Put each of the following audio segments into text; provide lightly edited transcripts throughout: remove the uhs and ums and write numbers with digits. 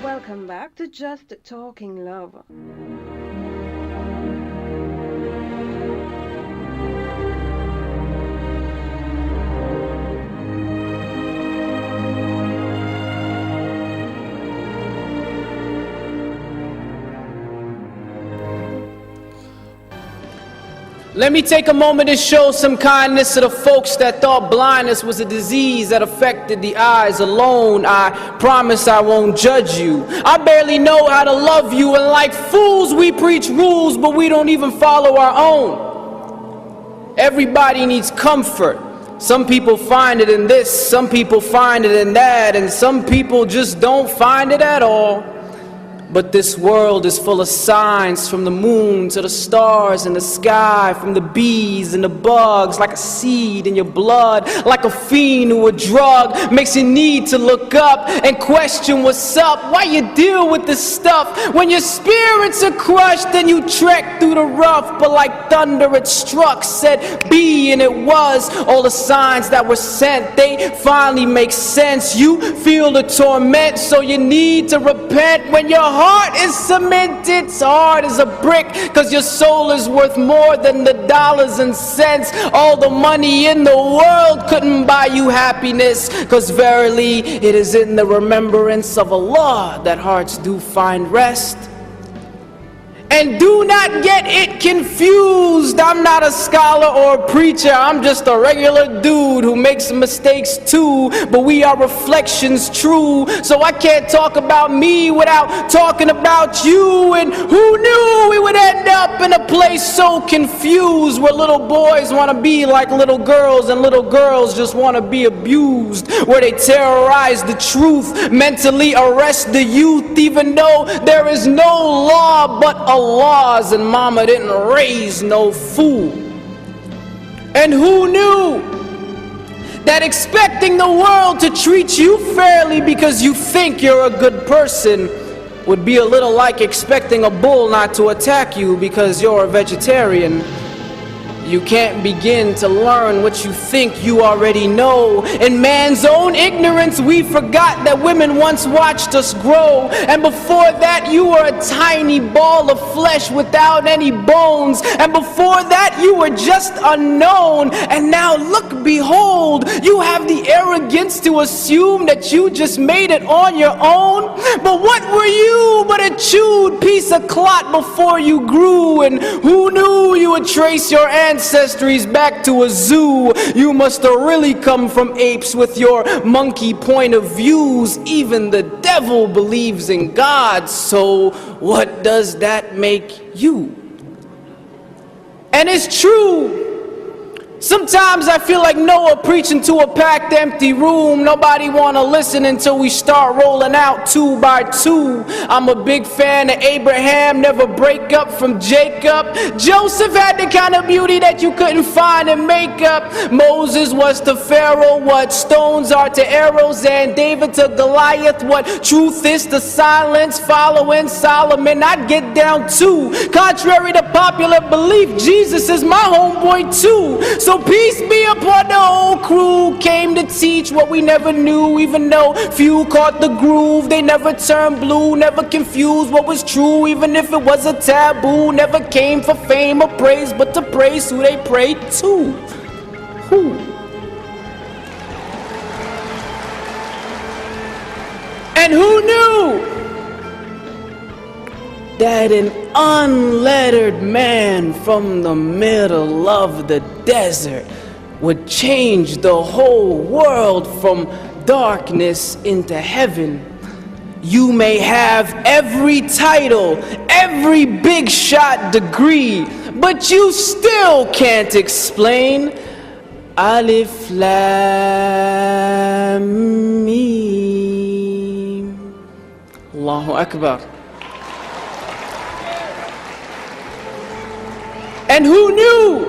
Welcome back to Just Talking Love. Let me take a moment to show some kindness to the folks that thought blindness was a disease that affected the eyes alone. I promise I won't judge you. I barely know how to love you, and like fools we preach rules, but we don't even follow our own. Everybody needs comfort. Some people find it in this, some people find it in that, and some people just don't find it at all. But this world is full of signs, from the moon to the stars in the sky, from the bees and the bugs, like a seed in your blood, like a fiend or a drug, makes you need to look up and question what's up. Why you deal with this stuff? When your spirits are crushed and you trek through the rough, but like thunder it struck, said be, and it was. All the signs that were sent, they finally make sense. You feel the torment, so you need to repent. When your heart is cemented, hard as a brick, cause your soul is worth more than the dollars and cents. All the money in the world couldn't buy you happiness, cause verily it is in the remembrance of Allah that hearts do find rest. And do not get it confused, I'm not a scholar or a preacher, I'm just a regular dude who makes mistakes too, but we are reflections true, so I can't talk about me without talking about you. And who knew we would end up in a place so confused, where little boys want to be like little girls and little girls just want to be abused, where they terrorize the truth, mentally arrest the youth, even though there is no law but Allah's, and mama didn't raise no fool. And who knew that expecting the world to treat you fairly because you think you're a good person would be a little like expecting a bull not to attack you because you're a vegetarian? You can't begin to learn what you think you already know. In man's own ignorance, we forgot that women once watched us grow. And before that, you were a tiny ball of flesh without any bones. And before that, you were just unknown. And now look, behold, you have the arrogance to assume that you just made it on your own. But what were you but a chewed piece of clot before you grew? And who knew you would trace your ancestries back to a zoo? You must have really come from apes with your monkey point of views. Even the devil believes in God, so what does that make you? And it's true. Sometimes I feel like Noah preaching to a packed empty room. Nobody wanna listen until we start rolling out 2 by 2. I'm a big fan of Abraham, never break up from Jacob. Joseph had the kind of beauty that you couldn't find in makeup. Moses was to Pharaoh what stones are to arrows, and David to Goliath what truth is to silence. Following Solomon, I'd get down too. Contrary to popular belief, Jesus is my homeboy too. So peace be upon the whole crew. Came to teach what we never knew, even though few caught the groove. They never turned blue, never confused what was true, even if it was a taboo. Never came for fame or praise, but to praise who they prayed to. Who? And who knew that an unlettered man from the middle of the desert would change the whole world from darkness into heaven? You may have every title, every big shot degree, but you still can't explain Alif Lam Mim. Allahu Akbar. And who knew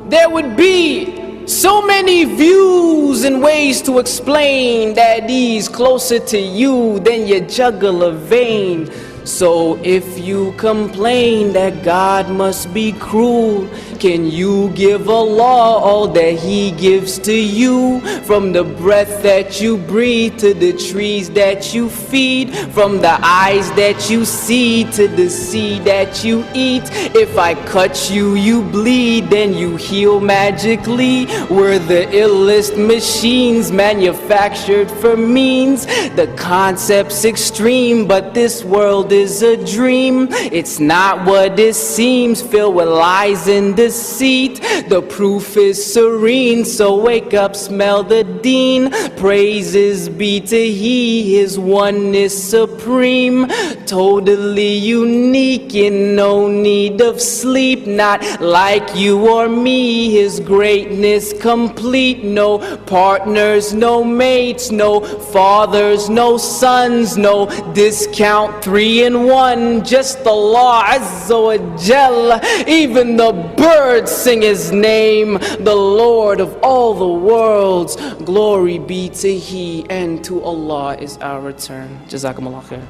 there would be so many views and ways to explain that he's closer to you than your jugular vein? So if you complain that God must be cruel, Can you give Allah all that He gives to you? From the breath that you breathe to the trees that you feed, from the eyes that you see to the seed that you eat. If I cut you, you bleed, then you heal magically. We're the illest machines manufactured for means. The concept's extreme, but this world is a dream. It's not what it seems, filled with lies and deceit. The proof is serene, so wake up, smell the Deen. Praises be to He, His oneness supreme. Totally unique, in no need of sleep. Not like you or me, His greatness complete. No partners, no mates, no fathers, no sons, no discount 3 in 1. Just Allah Azza wa Jal. Even the birds sing His name, the Lord of all the worlds. Glory be to He, and to Allah is our return. Jazakumullah khair.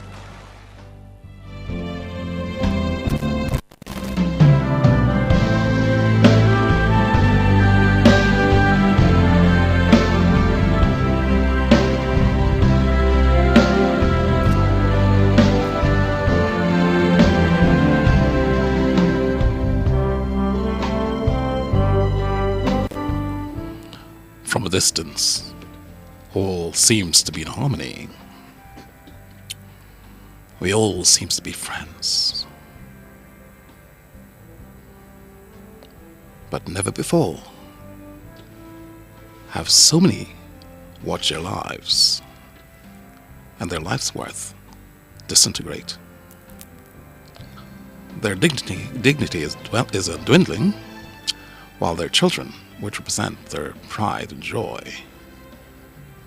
From a distance, all seems to be in harmony. We all seems to be friends. But never before have so many watched their lives and their life's worth disintegrate. Their dignity is dwindling, while their children, which represent their pride and joy,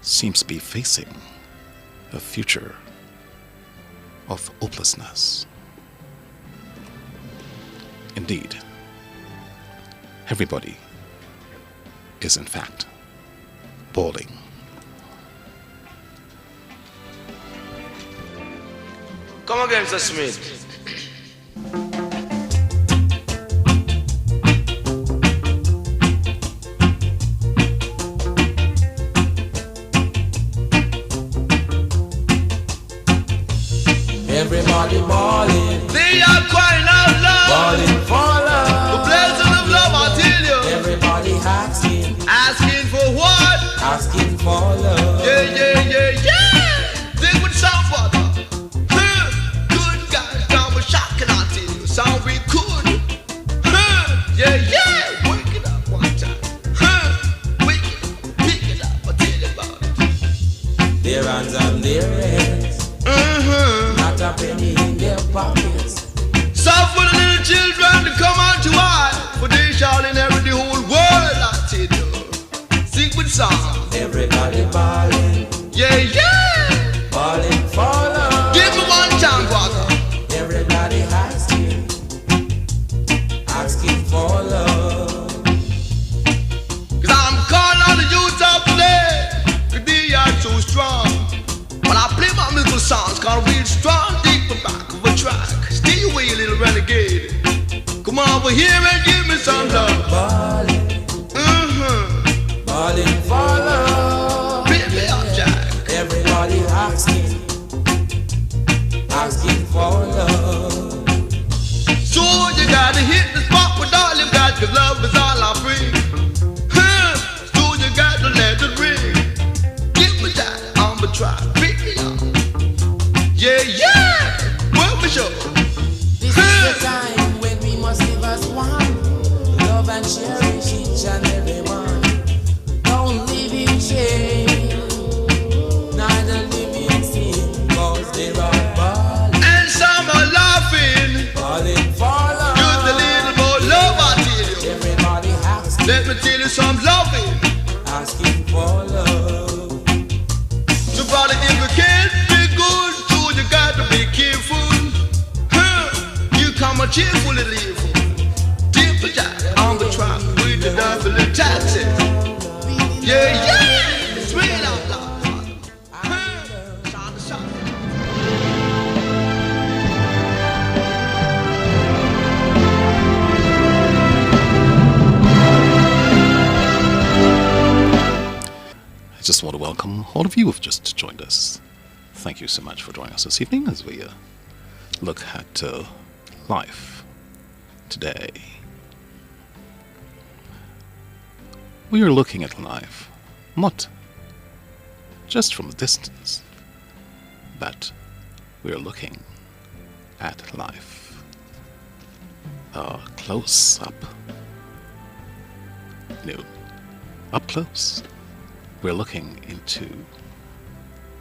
seems to be facing a future of hopelessness. Indeed, everybody is in fact bawling. Come again, Sir Smith. Everybody balling, They are crying out loud. balling for The love. blessing of love, I tell you. Everybody asking, Asking for what? asking for love. Yeah. Think with somebody. Good guys, down with shocking, I tell you. Sound we could. Yeah. Wake it up one time. Wake it up, pick it up, I tell you about it. Their hands on their heads, not a penny in their pockets. Soft for the little children to come out to I, for they shall inherit the whole world, I tell you. Sing with song. Everybody balling, balling for love. Give me one time, brother. Everybody asking, asking for love. Cause I'm calling on the youth of today, cause they are so strong. When I play my musical songs, called real strong, deep in back of a track. Stay away, you little renegade. Come on over here and give me some love. Balling, balling for love. Baby, I'm Jack. Everybody asking, asking for love. So you gotta hit the spot with all you got, cause love is all I bring. So you gotta let it ring. Give me that on the track, pick me up. Yeah. Well, for sure. This is the time when we must live as one. Love and cherish each and every one. Don't live in shame, neither live in sin, cause they are balling, And some are laughing. balling for love. Just a little more love, I tell you. Everybody asking, Let me tell you some loving. asking for love. So, brother, if you can't be good, so you got to be careful. You come a cheerful little evil. Dip a jack on the track with the double taxi. Yeah. Sweet out loud. Sound the sound. welcome all of you who have just joined us. Thank you so much for joining us this evening as we look at life today. We are looking at life not just from a distance, but we are looking at life close up. Up close. We're looking into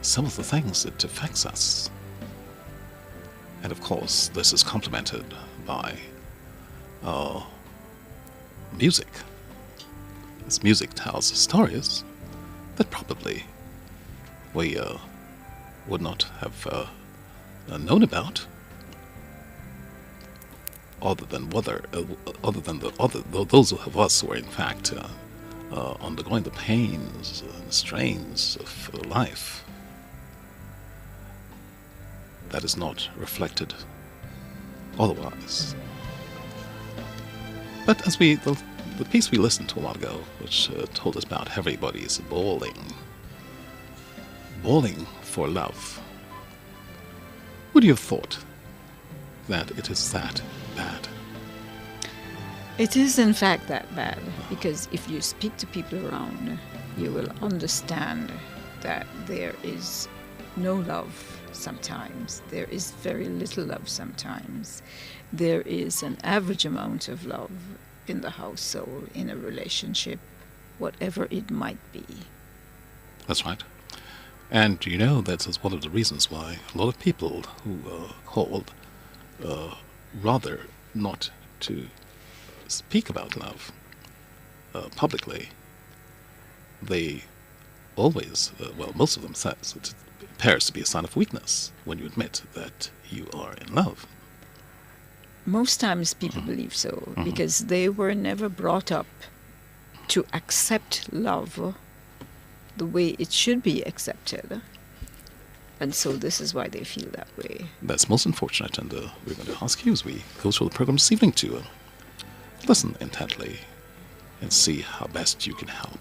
some of the things that affects us. And of course, this is complemented by music. This music tells stories that probably we would not have known about, other than those of us who are in fact undergoing the pains and strains of life. That is not reflected otherwise. But as the piece we listened to a while ago, which told us about everybody's bawling for love, would you have thought that it is that bad? It is in fact that bad, because if you speak to people around, you will understand that there is no love sometimes. There is very little love sometimes. There is an average amount of love in the household, in a relationship, whatever it might be. That's right. And you know, that's one of the reasons why a lot of people who called rather not to speak about love publicly, they always, most of them says it appears to be a sign of weakness when you admit that you are in love. Most times people believe so, because they were never brought up to accept love the way it should be accepted. And so this is why they feel that way. That's most unfortunate, and we're going to ask you as we go through the program this evening to listen intently and see how best you can help.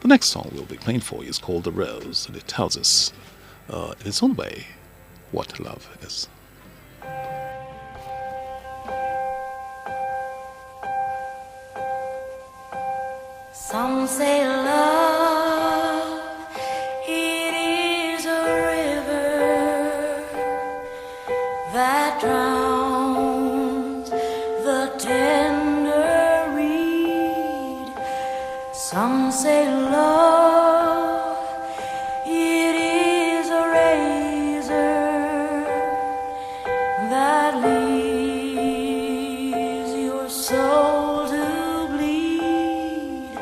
The next song we'll be playing for you is called The Rose, and it tells us in its own way what love is. Some say love, it is a river that drowns the tender reed. Some say love, it is a razor that leaves your soul to bleed.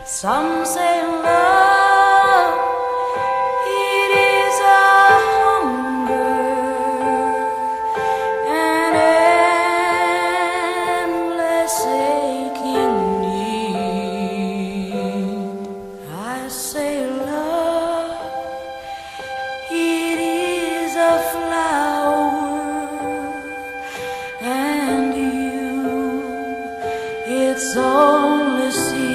Some say love, it is a hunger, an endless aching need. I say love, it is a flower, and you, its only seed.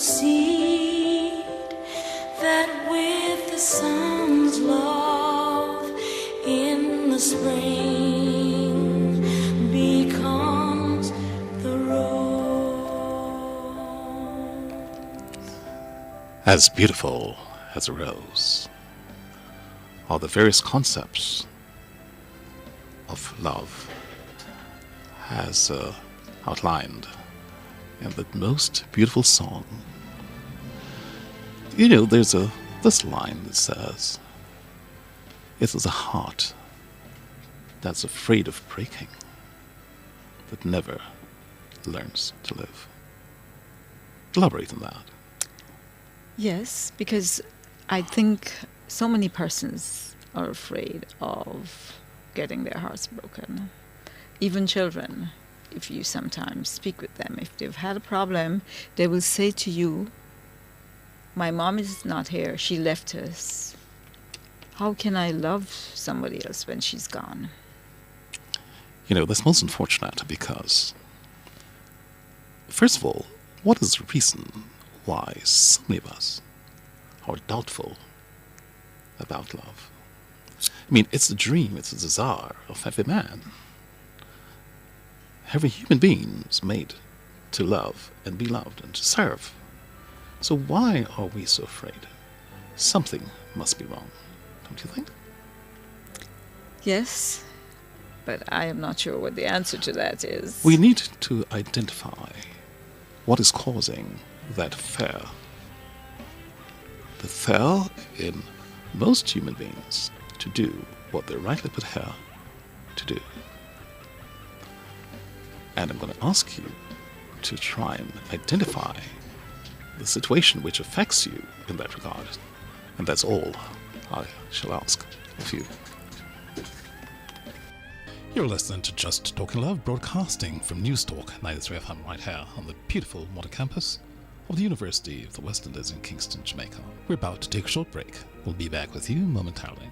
seed that with the sun's love in the spring becomes the rose. As beautiful as a rose are the various concepts of love as outlined in the most beautiful song. You know, there's this line that says, "It is a heart that's afraid of breaking that never learns to live." Elaborate on that. Yes, because I think so many persons are afraid of getting their hearts broken. Even children, if you sometimes speak with them, if they've had a problem, they will say to you, "My mom is not here, she left us. How can I love somebody else when she's gone?" You know, that's most unfortunate because, first of all, what is the reason why so many of us are doubtful about love? I mean, it's a dream, it's a desire of every man. Every human being is made to love and be loved and to serve. So why are we so afraid? Something must be wrong, don't you think? Yes, but I am not sure what the answer to that is. We need to identify what is causing that fear. The fear in most human beings to do what they're rightly put here to do. And I'm going to ask you to try and identify the situation which affects you in that regard. And that's all I shall ask of you. You're listening to Just Talking Love, broadcasting from News Talk 93 FM right here on the beautiful modern campus of the University of the West Indies in Kingston, Jamaica. We're about to take a short break. We'll be back with you momentarily.